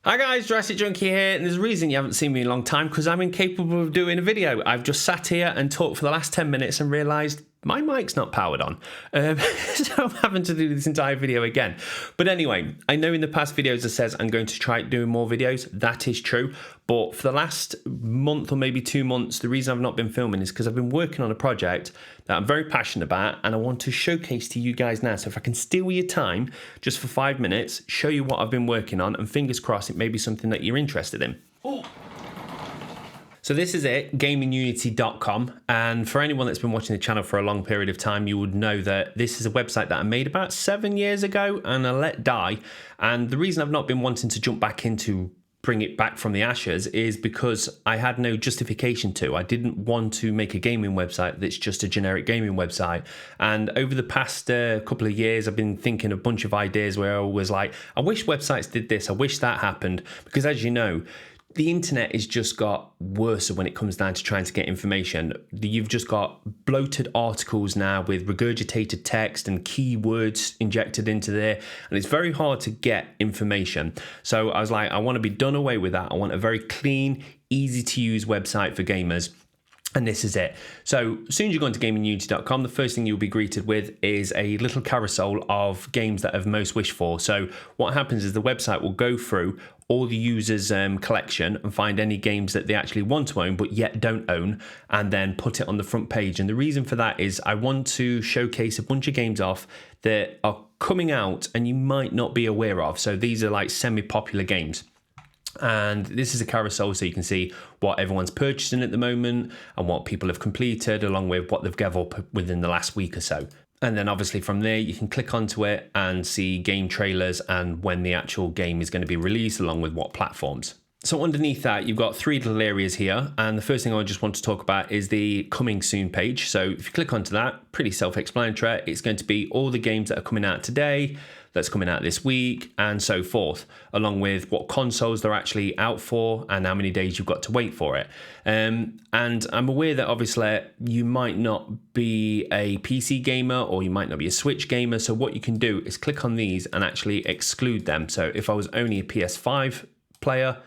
Hi guys, JurassicJunkie here, and there's a reason you haven't seen me in a long time, because I'm incapable of doing a video. I've just sat here and talked for the last 10 minutes and realised my mic's not powered on. So I'm having to do this entire video again. But anyway, I know in the past videos it says I'm going to try doing more videos. That is true. But for the last month or maybe 2 months, the reason I've not been filming is because I've been working on a project that I'm very passionate about and I want to showcase to you guys now. So if I can steal your time just for 5 minutes, show you what I've been working on, and fingers crossed it may be something that you're interested in. Oh. So this is it, gamingunity.com, and for anyone that's been watching the channel for a long period of time, you would know that this is a website that I made about 7 years ago and I let die. And the reason I've not been wanting to jump back into bring it back from the ashes is because I had no justification to. I didn't want to make a gaming website that's just a generic gaming website. And over the past couple of years, I've been thinking a bunch of ideas where I was like, I wish websites did this, I wish that happened, because as you know, the internet has just got worse when it comes down to trying to get information. You've just got bloated articles now with regurgitated text and keywords injected into there, and it's very hard to get information. So I was like, I want to be done away with that. I want a very clean, easy to use website for gamers. And this is it. So as soon as you go into gamingunity.com, the first thing you'll be greeted with is a little carousel of games that I've most wished for. So what happens is the website will go through all the users' collection and find any games that they actually want to own but yet don't own, and then put it on the front page. And the reason for that is I want to showcase a bunch of games off that are coming out and you might not be aware of. So these are like semi-popular games. And this is a carousel, so you can see what everyone's purchasing at the moment and what people have completed, along with what they've gathered up within the last week or so. And then obviously from there, you can click onto it and see game trailers and when the actual game is going to be released, along with what platforms. So underneath that, you've got 3 little areas here. And the first thing I just want to talk about is the coming soon page. So if you click onto that, pretty self-explanatory. It's going to be all the games that are coming out today, that's coming out this week, and so forth, along with what consoles they're actually out for and how many days you've got to wait for it. And I'm aware that obviously you might not be a PC gamer or you might not be a Switch gamer. So what you can do is click on these and actually exclude them. So if I was only a PS5 player,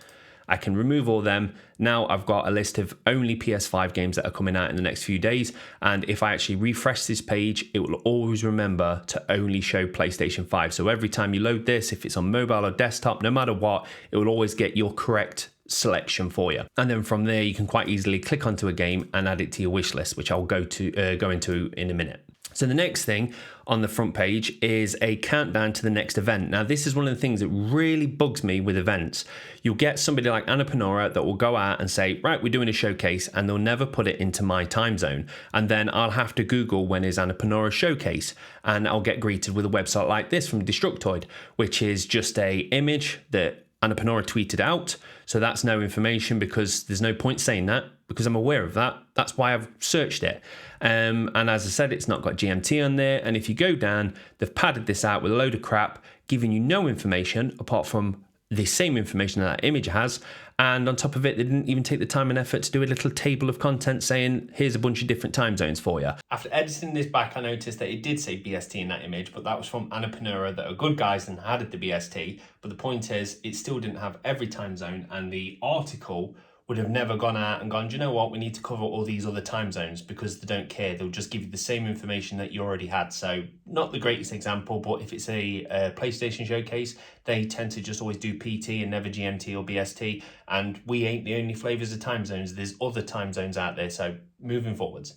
I can remove all them. Now I've got a list of only PS5 games that are coming out in the next few days. And if I actually refresh this page, it will always remember to only show PlayStation 5. So every time you load this, if it's on mobile or desktop, no matter what, it will always get your correct selection for you. And then from there, you can quite easily click onto a game and add it to your wish list, which I'll go into in a minute. So the next thing on the front page is a countdown to the next event. Now, this is one of the things that really bugs me with events. You'll get somebody like Annapurna that will go out and say, right, we're doing a showcase, and they'll never put it into my time zone. And then I'll have to Google when is Annapurna showcase, and I'll get greeted with a website like this from Destructoid, which is just a image that Annapurna tweeted out. So that's no information, because there's no point saying that, because I'm aware of that. That's why I've searched it. And as I said, it's not got GMT on there. And if you go down, they've padded this out with a load of crap, giving you no information apart from the same information that image has. And on top of it, they didn't even take the time and effort to do a little table of content saying, here's a bunch of different time zones for you. After editing this back, I noticed that it did say BST in that image, but that was from Annapurna that are good guys and added the BST. But the point is, it still didn't have every time zone, and the article would have never gone out and gone, do you know what, we need to cover all these other time zones, because they don't care. They'll just give you the same information that you already had. So not the greatest example, but if it's a PlayStation showcase, they tend to just always do PT and never GMT or BST. And we ain't the only flavors of time zones. There's other time zones out there. So moving forwards.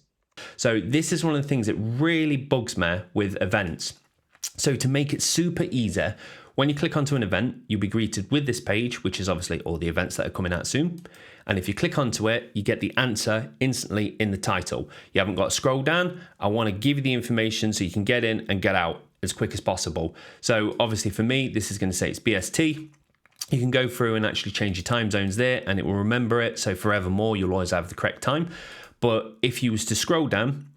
So this is one of the things that really bugs me with events. So to make it super easy, when you click onto an event, you'll be greeted with this page, which is obviously all the events that are coming out soon. And if you click onto it, you get the answer instantly in the title. You haven't got to scroll down. I want to give you the information so you can get in and get out as quick as possible. So obviously for me, this is going to say it's BST. You can go through and actually change your time zones there, and it will remember it. So forevermore, you'll always have the correct time. But if you was to scroll down,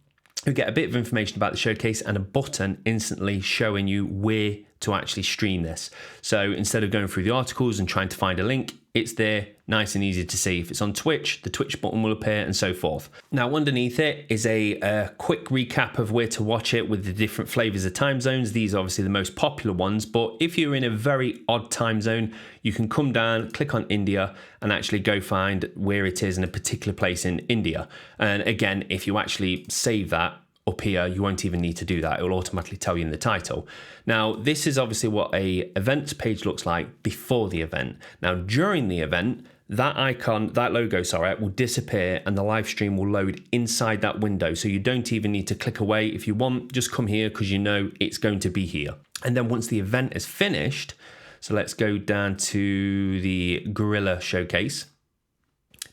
you get a bit of information about the showcase and a button instantly showing you where to actually stream this. So instead of going through the articles and trying to find a link, it's there, nice and easy to see. If it's on Twitch, the Twitch button will appear and so forth. Now, underneath it is a quick recap of where to watch it with the different flavors of time zones. These are obviously the most popular ones, but if you're in a very odd time zone, you can come down, click on India, and actually go find where it is in a particular place in India. And again, if you actually save that up here, you won't even need to do that. It will automatically tell you in the title. Now, this is obviously what a events page looks like before the event. Now, during the event, that icon, that logo, sorry, will disappear and the live stream will load inside that window. So you don't even need to click away. If you want, just come here because you know it's going to be here. And then once the event is finished, so let's go down to the Gorilla Showcase.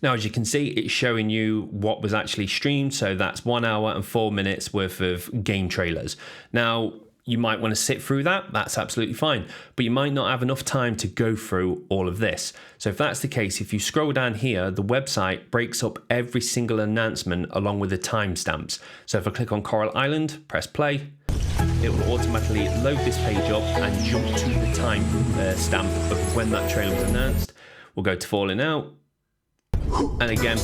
Now, as you can see, it's showing you what was actually streamed. So that's 1 hour and 4 minutes worth of game trailers. Now, you might want to sit through that. That's absolutely fine. But you might not have enough time to go through all of this. So if that's the case, if you scroll down here, the website breaks up every single announcement along with the timestamps. So if I click on Coral Island, press play, it will automatically load this page up and jump to the time stamp of when that trailer was announced. We'll go to Falling Out. And again,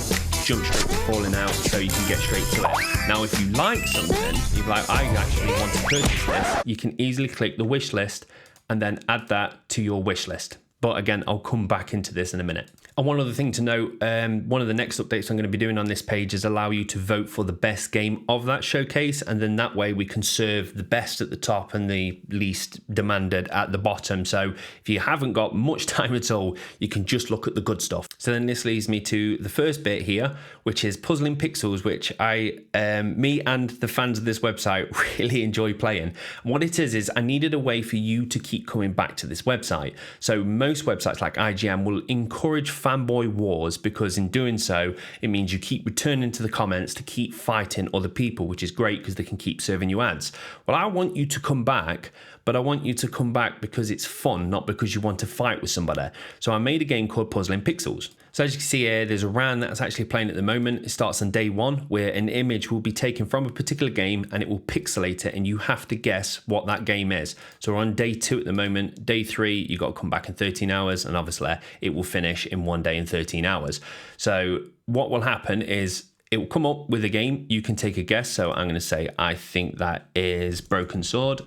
jump straight to Falling Out so you can get straight to it. Now, if you like something, you're like, I actually want to purchase this, you can easily click the wish list and then add that to your wish list. But again, I'll come back into this in a minute. And one other thing to note, one of the next updates I'm going to be doing on this page is allow you to vote for the best game of that showcase. And then that way we can serve the best at the top and the least demanded at the bottom. So if you haven't got much time at all, you can just look at the good stuff. So then this leads me to the first bit here, which is Puzzling Pixels, which me and the fans of this website really enjoy playing. And what it is I needed a way for you to keep coming back to this website. So most websites like IGN will encourage fanboy wars because in doing so, it means you keep returning to the comments to keep fighting other people, which is great because they can keep serving you ads. Well, I want you to come back, but I want you to come back because it's fun, not because you want to fight with somebody. So I made a game called Puzzling Pixels. So as you can see here, there's a round that's actually playing at the moment. It starts on day 1, where an image will be taken from a particular game and it will pixelate it, and you have to guess what that game is. So we're on day 2 at the moment. Day 3, you got to come back in 13 hours, and obviously it will finish in 1 day and 13 hours. So what will happen is it will come up with a game. You can take a guess. So I'm going to say, I think that is Broken Sword.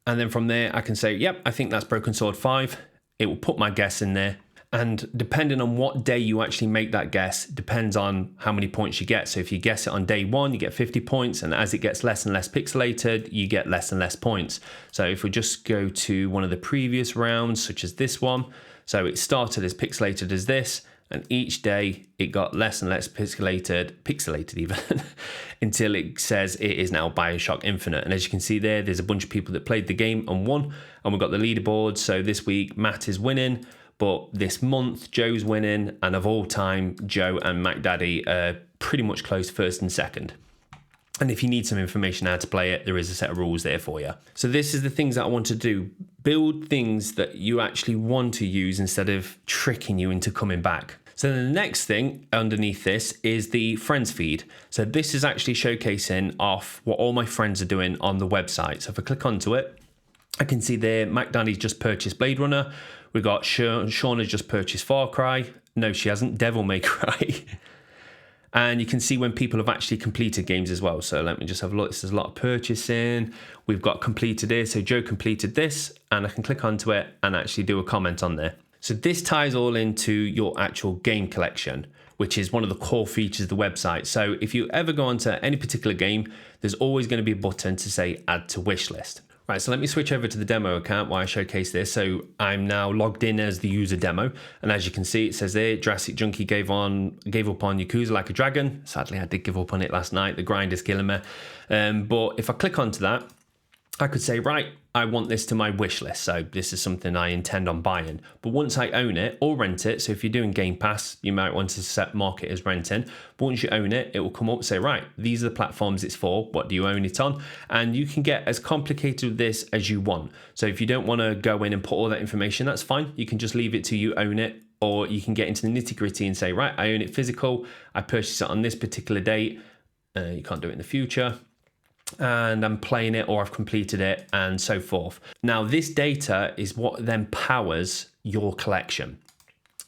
And then from there, I can say, yep, I think that's Broken Sword 5. It will put my guess in there. And depending on what day you actually make that guess, depends on how many points you get. So if you guess it on day 1, you get 50 points. And as it gets less and less pixelated, you get less and less points. So if we just go to one of the previous rounds, such as this one. So it started as pixelated as this. And each day it got less and less pixelated even, until it says it is now BioShock Infinite. And as you can see there, there's a bunch of people that played the game and won. And we've got the leaderboard. So this week, Matt is winning. But this month, Joe's winning. And of all time, Joe and Mac Daddy are pretty much close first and second. And if you need some information how to play it, there is a set of rules there for you. So this is the things that I want to do. Build things that you actually want to use instead of tricking you into coming back. So the next thing underneath this is the friends feed. So this is actually showcasing off what all my friends are doing on the website. So if I click onto it, I can see there Mac Daddy's just purchased Blade Runner. We've got Shauna's just purchased Far Cry. No, she hasn't. Devil May Cry. And you can see when people have actually completed games as well. So let me just have a look. There's a lot of purchasing. We've got completed here. So Joe completed this, and I can click onto it and actually do a comment on there. So this ties all into your actual game collection, which is one of the core features of the website. So if you ever go onto any particular game, there's always going to be a button to say add to wish list. Right, so let me switch over to the demo account while I showcase this. So I'm now logged in as the user demo. And as you can see, it says there, JurassicJunkie gave up on Yakuza Like a Dragon. Sadly, I did give up on it last night. The grind is killing me. But if I click onto that, I could say, right, I want this to my wish list. So this is something I intend on buying. But once I own it or rent it, so if you're doing Game Pass, you might want to mark it as renting. But once you own it, it will come up and say, right, these are the platforms it's for. What do you own it on? And you can get as complicated with this as you want. So if you don't want to go in and put all that information, that's fine. You can just leave it to you own it. Or you can get into the nitty gritty and say, right, I own it physical. I purchased it on this particular date. You can't do it in the future. and I'm playing it or I've completed it and so forth. Now, this data is what then powers your collection.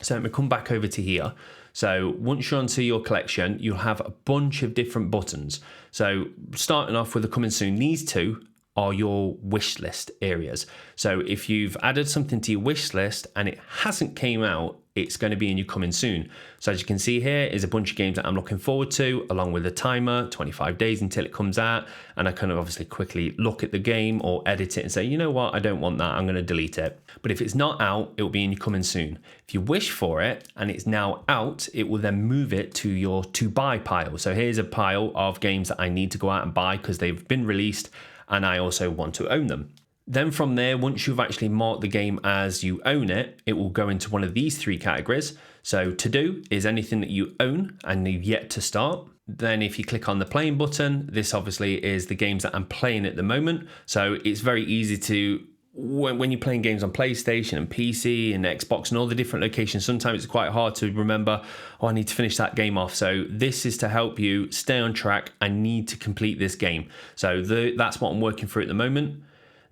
So let me come back over to here. So once you're onto your collection, you'll have a bunch of different buttons. So starting off with the coming soon, these two are your wish list areas. So if you've added something to your wish list and it hasn't came out, it's going to be in your coming soon. So as you can see here is a bunch of games that I'm looking forward to, along with a timer, 25 days until it comes out. And I can obviously quickly look at the game or edit it and say, you know what, I don't want that, I'm going to delete it. But if it's not out, it will be in your coming soon. If you wish for it and it's now out, it will then move it to your to buy pile. So here's a pile of games that I need to go out and buy because they've been released and I also want to own them. Then from there, once you've actually marked the game as you own it, it will go into one of these three categories. So to do is anything that you own and you've yet to start. Then if you click on the playing button, this obviously is the games that I'm playing at the moment. So it's very easy to, when you're playing games on PlayStation and PC and Xbox and all the different locations, sometimes it's quite hard to remember, oh, I need to finish that game off. So this is to help you stay on track. I need to complete this game. So that's what I'm working through at the moment.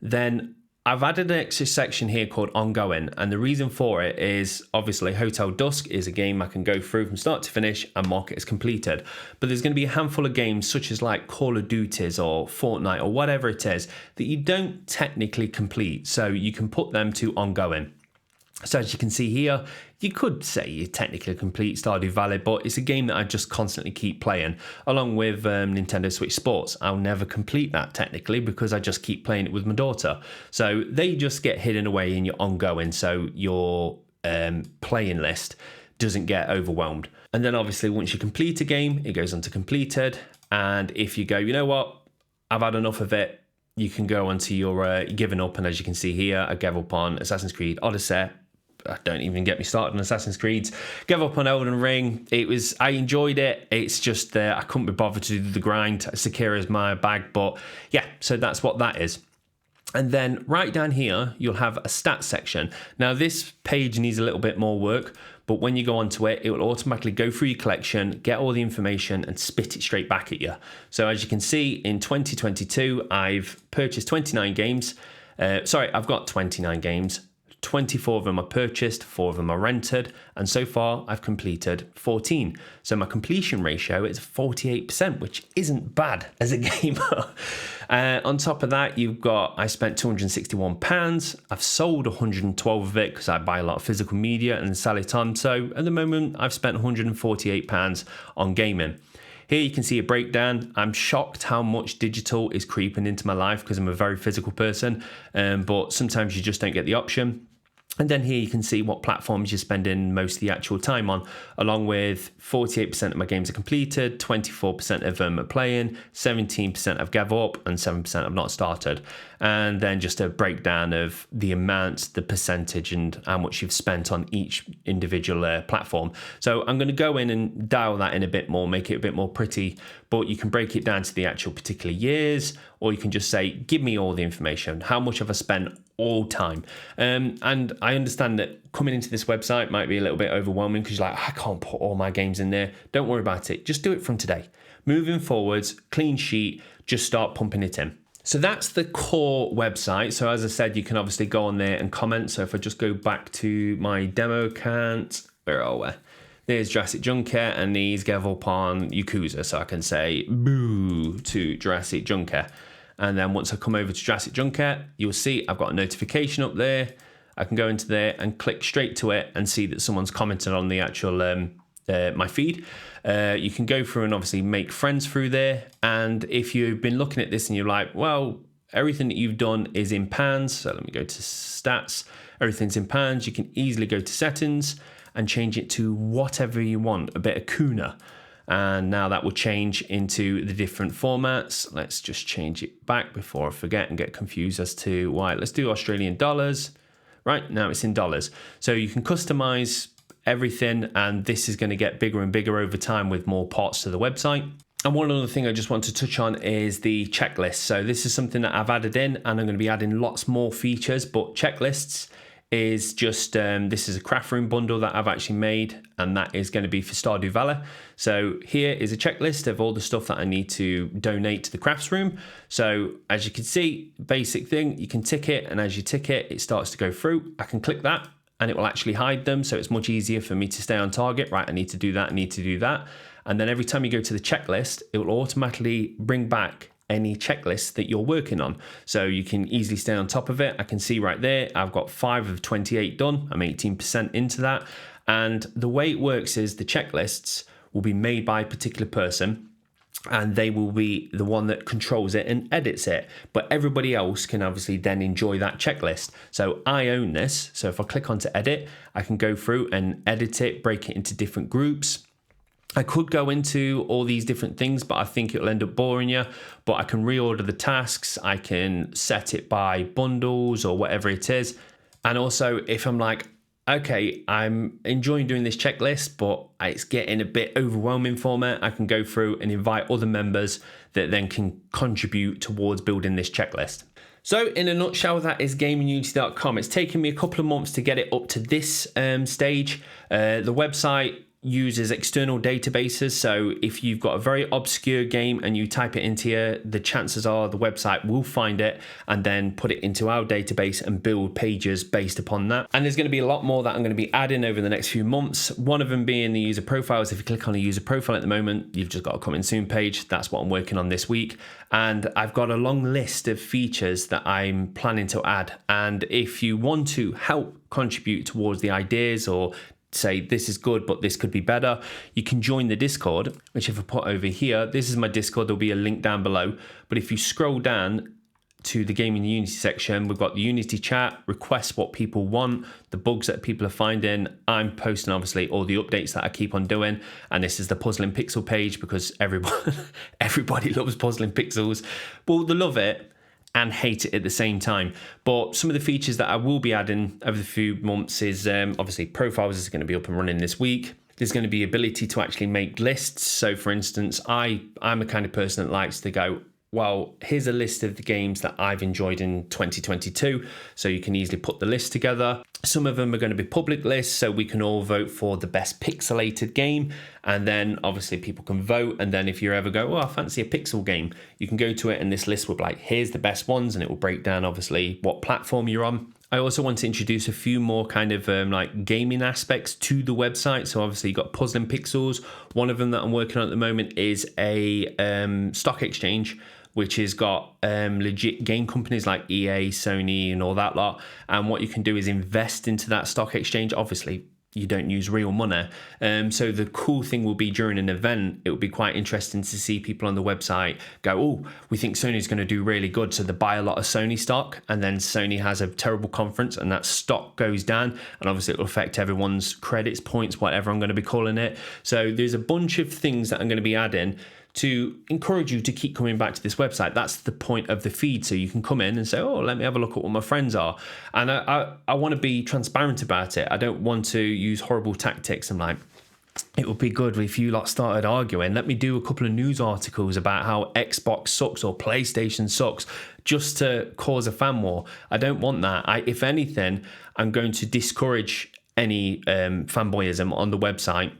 Then I've added an extra section here called ongoing, and the reason for it is obviously Hotel Dusk is a game I can go through from start to finish and mark it as completed. But there's going to be a handful of games such as like Call of Duties or Fortnite or whatever it is that you don't technically complete, so you can put them to ongoing. So as you can see here, you could say you technically complete Stardew Valley, but it's a game that I just constantly keep playing, along with Nintendo Switch Sports. I'll never complete that technically because I just keep playing it with my daughter. So they just get hidden away in your ongoing, so your playing list doesn't get overwhelmed. And then obviously once you complete a game, it goes on to completed. And if you go, you know what, I've had enough of it, you can go onto your giving up. And as you can see here, I gave up on Assassin's Creed Odyssey. Don't even get me started on Assassin's Creed. Gave up on Elden Ring. I enjoyed it. It's just I couldn't be bothered to do the grind. Sekira's my bag, but yeah, so that's what that is. And then right down here, you'll have a stats section. Now this page needs a little bit more work, but when you go onto it, it will automatically go through your collection, get all the information and spit it straight back at you. So as you can see in 2022, I've purchased 29 games. I've got 29 games. 24 of them are purchased, 4 of them are rented, and so far I've completed 14. So my completion ratio is 48%, which isn't bad as a gamer. On top of that, I spent £261. I've sold 112 of it because I buy a lot of physical media and sell it on. So at the moment, I've spent £148 on gaming. Here you can see a breakdown. I'm shocked how much digital is creeping into my life because I'm a very physical person, but sometimes you just don't get the option. And then here you can see what platforms you're spending most of the actual time on, along with 48% of my games are completed, 24% of them are playing, 17% have gave up, and 7% have not started. And then just a breakdown of the amount, the percentage, and how much you've spent on each individual platform. So I'm going to go in and dial that in a bit more, make it a bit more pretty, but you can break it down to the actual particular years, or you can just say, give me all the information. How much have I spent all time? And I understand that coming into this website might be a little bit overwhelming because you're like, I can't put all my games in there. Don't worry about it. Just do it from today. Moving forwards, clean sheet, just start pumping it in. So that's the core website. So as I said, you can obviously go on there and comment. So if I just go back to my demo account, where are we? There's JurassicJunkie, and these gave up on Yakuza. So I can say boo to JurassicJunkie. And then once I come over to JurassicJunkie, you'll see I've got a notification up there. I can go into there and click straight to it and see that someone's commented on the actual my feed. You can go through and obviously make friends through there. And if you've been looking at this and you're like, well, everything that you've done is in pounds. So let me go to stats. Everything's in pounds. You can easily go to settings and change it to whatever you want, a bit of kuna. And now that will change into the different formats. Let's just change it back before I forget and get confused as to why. Let's do Australian dollars. Right, now it's in dollars. So you can customize everything, and this is going to get bigger and bigger over time with more parts to the website. And one other thing I just want to touch on is the checklist. So this is something that I've added in, and I'm going to be adding lots more features, but checklists is just, this is a craft room bundle that I've actually made, and that is going to be for Stardew Valley. So here is a checklist of all the stuff that I need to donate to the crafts room. So as you can see, basic thing, you can tick it, and as you tick it, it starts to go through. I can click that and it will actually hide them. So it's much easier for me to stay on target, right? I need to do that, I need to do that. And then every time you go to the checklist, it will automatically bring back any checklist that you're working on. So you can easily stay on top of it. I can see right there, I've got 5 of 28 done. I'm 18% into that. And the way it works is the checklists will be made by a particular person, and they will be the one that controls it and edits it. But everybody else can obviously then enjoy that checklist. So I own this. So if I click onto edit, I can go through and edit it, break it into different groups. I could go into all these different things, but I think it'll end up boring you. But I can reorder the tasks. I can set it by bundles or whatever it is. And also if I'm like, okay, I'm enjoying doing this checklist, but it's getting a bit overwhelming for me, I can go through and invite other members that then can contribute towards building this checklist. So in a nutshell, that is gamingunity.com. It's taken me a couple of months to get it up to this stage. The website uses external databases, so if you've got a very obscure game and you type it into here, the chances are the website will find it and then put it into our database and build pages based upon that. And there's going to be a lot more that I'm going to be adding over the next few months, one of them being the user profiles. If you click on a user profile at the moment, you've just got a coming soon page. That's what I'm working on this week, and I've got a long list of features that I'm planning to add. And if you want to help contribute towards the ideas, or say this is good but this could be better, you can join the Discord, which if I put over here, this is my Discord, there'll be a link down below. But if you scroll down to the Gaming Unity section, we've got the Unity chat, request what people want, the bugs that people are finding. I'm posting obviously all the updates that I keep on doing, and this is the Puzzling Pixel page because everybody loves puzzling pixels. Well, they love it and hate it at the same time. But some of the features that I will be adding over the few months is obviously profiles is going to be up and running this week. There's going to be ability to actually make lists. So for instance, I'm a kind of person that likes to go, well, here's a list of the games that I've enjoyed in 2022. So you can easily put the list together. Some of them are going to be public lists, so we can all vote for the best pixelated game. And then obviously people can vote. And then if you ever go, oh, I fancy a pixel game, you can go to it and this list will be like, here's the best ones. And it will break down obviously what platform you're on. I also want to introduce a few more kind of like gaming aspects to the website. So obviously you've got Puzzling Pixels. One of them that I'm working on at the moment is a stock exchange, which has got legit game companies like EA, Sony, and all that lot. And what you can do is invest into that stock exchange. Obviously, you don't use real money. So the cool thing will be during an event, it will be quite interesting to see people on the website go, oh, we think Sony's going to do really good. So they buy a lot of Sony stock, and then Sony has a terrible conference and that stock goes down. And obviously it will affect everyone's credits, points, whatever I'm going to be calling it. So there's a bunch of things that I'm going to be adding to encourage you to keep coming back to this website. That's the point of the feed. So you can come in and say, oh, let me have a look at what my friends are. And I want to be transparent about it. I don't want to use horrible tactics. I'm like, it would be good if you lot started arguing. Let me do a couple of news articles about how Xbox sucks or PlayStation sucks just to cause a fan war. I don't want that. If anything, I'm going to discourage any fanboyism on the website.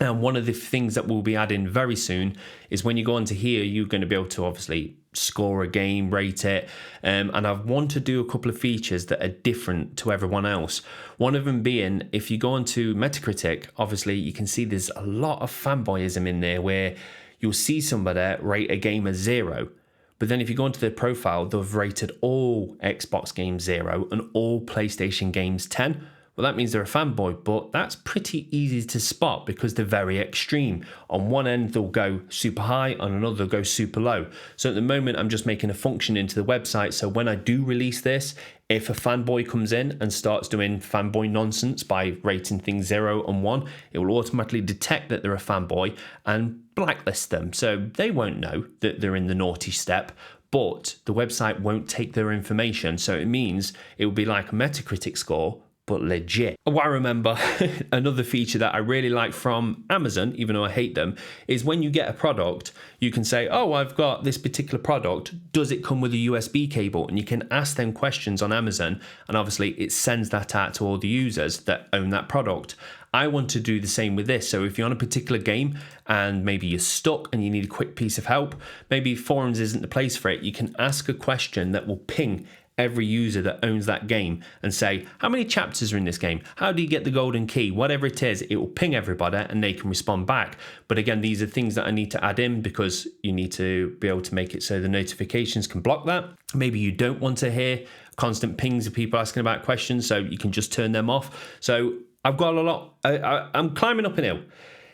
And one of the things that we'll be adding very soon is when you go onto here, you're going to be able to obviously score a game, rate it. And I want to do a couple of features that are different to everyone else. One of them being, if you go onto Metacritic, obviously you can see there's a lot of fanboyism in there where you'll see somebody rate a game as 0. But then if you go into their profile, they've rated all Xbox games 0 and all PlayStation games 10. Well, that means they're a fanboy, but that's pretty easy to spot because they're very extreme. On one end, they'll go super high, on another, they'll go super low. So at the moment, I'm just making a function into the website. So when I do release this, if a fanboy comes in and starts doing fanboy nonsense by rating things 0 and 1, it will automatically detect that they're a fanboy and blacklist them. So they won't know that they're in the naughty step, but the website won't take their information. So it means it will be like a Metacritic score, but legit. Oh, I remember another feature that I really like from Amazon, even though I hate them, is when you get a product, you can say, oh, I've got this particular product. Does it come with a USB cable? And you can ask them questions on Amazon. And obviously it sends that out to all the users that own that product. I want to do the same with this. So if you're on a particular game and maybe you're stuck and you need a quick piece of help, maybe forums isn't the place for it. You can ask a question that will ping every user that owns that game and say, how many chapters are in this game? How do you get the golden key? Whatever it is, it will ping everybody and they can respond back. But again, these are things that I need to add in because you need to be able to make it so the notifications can block that. Maybe you don't want to hear constant pings of people asking about questions, so you can just turn them off. So I've got a lot. I'm climbing up an hill.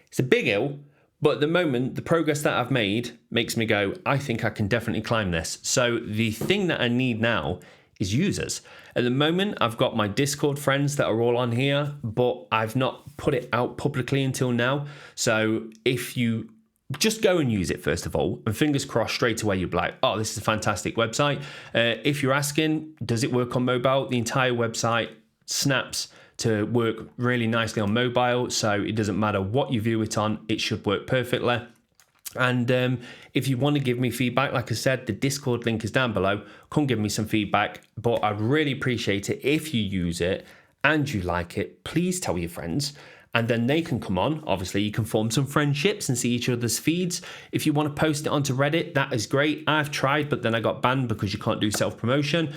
It's a big hill, but at the moment, the progress that I've made makes me go, I think I can definitely climb this. So the thing that I need now is users. At the moment, I've got my Discord friends that are all on here, but I've not put it out publicly until now. So if you just go and use it first of all, and fingers crossed straight away you'll be like, oh, this is a fantastic website. If you're asking, does it work on mobile? The entire website snaps to work really nicely on mobile, so it doesn't matter what you view it on, it should work perfectly. And if you want to give me feedback, like I said, the Discord link is down below. Come give me some feedback, but I'd really appreciate it if you use it and you like it. Please tell your friends, and then they can come on. Obviously, you can form some friendships and see each other's feeds. If you want to post it onto Reddit, that is great. I've tried, but then I got banned because you can't do self-promotion.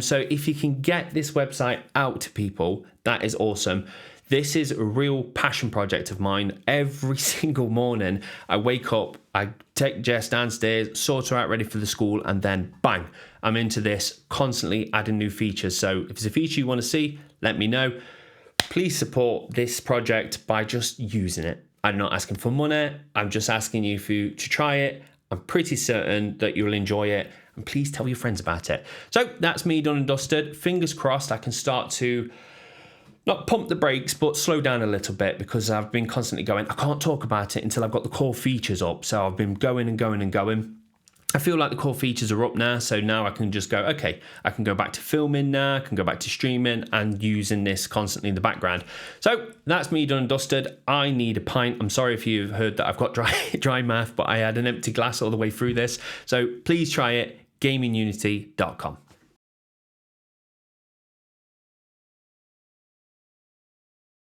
So if you can get this website out to people, that is awesome. This is a real passion project of mine. Every single morning, I wake up, I take Jess downstairs, sort her out ready for the school, and then bang, I'm into this, constantly adding new features. So if it's a feature you want to see, let me know. Please support this project by just using it. I'm not asking for money. I'm just asking you to try it. I'm pretty certain that you'll enjoy it. And please tell your friends about it. So that's me done and dusted. Fingers crossed I can start to not pump the brakes, but slow down a little bit, because I've been constantly going, I can't talk about it until I've got the core features up. So I've been going and going and going. I feel like the core features are up now. So now I can just go, okay, I can go back to filming now, I can go back to streaming and using this constantly in the background. So that's me done and dusted. I need a pint. I'm sorry if you've heard that I've got dry mouth, but I had an empty glass all the way through this. So please try it, gamingunity.com.